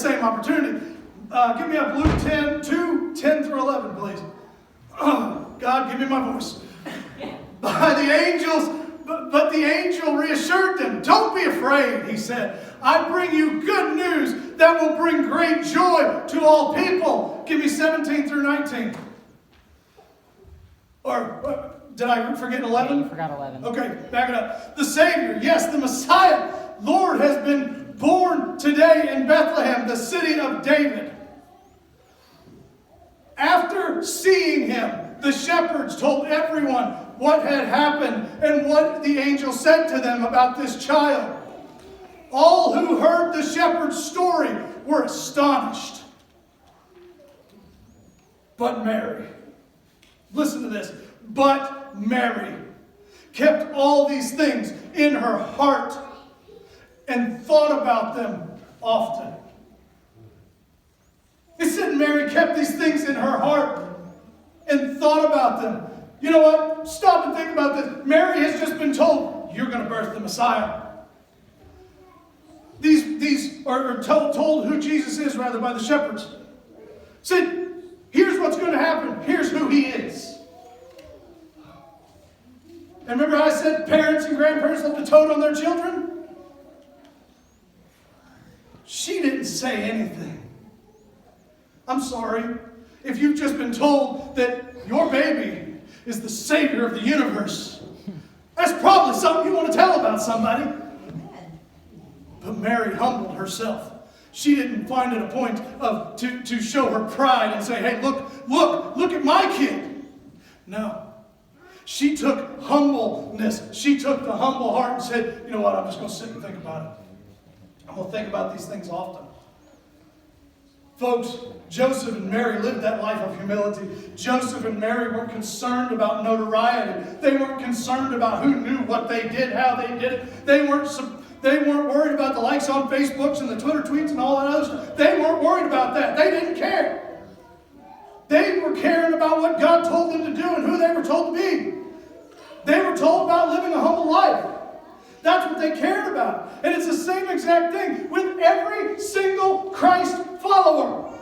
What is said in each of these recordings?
same opportunity. Give me up Luke 10 through 11, please. God, give me my voice. But the angel reassured them. Don't be afraid, he said. I bring you good news that will bring great joy to all people. Give me 17 through 19. Or did I forget 11? Yeah, you forgot 11. Okay, back it up. The Savior, yes, the Messiah, Lord, has been born today in Bethlehem, the city of David. After seeing him, the shepherds told everyone what had happened and what the angel said to them about this child. All who heard the shepherd's story were astonished. But Mary, listen to this, but Mary kept all these things in her heart and thought about them often. It said Mary kept these things in her heart and thought about them. You know what? Stop and think about this. Mary has just been told, you're going to birth the Messiah. These are told who Jesus is, rather, by the shepherds. Said, here's what's going to happen. Here's who he is. And remember how I said parents and grandparents love to toad on their children? She didn't say anything. I'm sorry if you've just been told that your baby is the Savior of the universe. That's probably something you want to tell about somebody. But Mary humbled herself. She didn't find it a point to show her pride and say, hey, look at my kid. No. She took humbleness. She took the humble heart and said, you know what, I'm just going to sit and think about it. I'm going to think about these things often. Folks, Joseph and Mary lived that life of humility. Joseph and Mary weren't concerned about notoriety. They weren't concerned about who knew what they did, how they did it. They weren't worried about the likes on Facebook and the Twitter tweets and all that other stuff. They weren't worried about that. They didn't care. They were caring about what God told them to do and who they were told to be. They were told about living a humble life. That's what they cared about. And it's the same exact thing with every single Christ follower.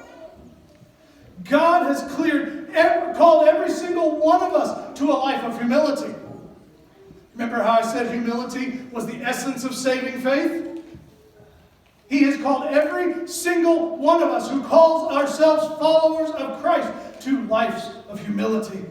God has called every single one of us to a life of humility. Remember how I said humility was the essence of saving faith? He has called every single one of us who calls ourselves followers of Christ to lives of humility.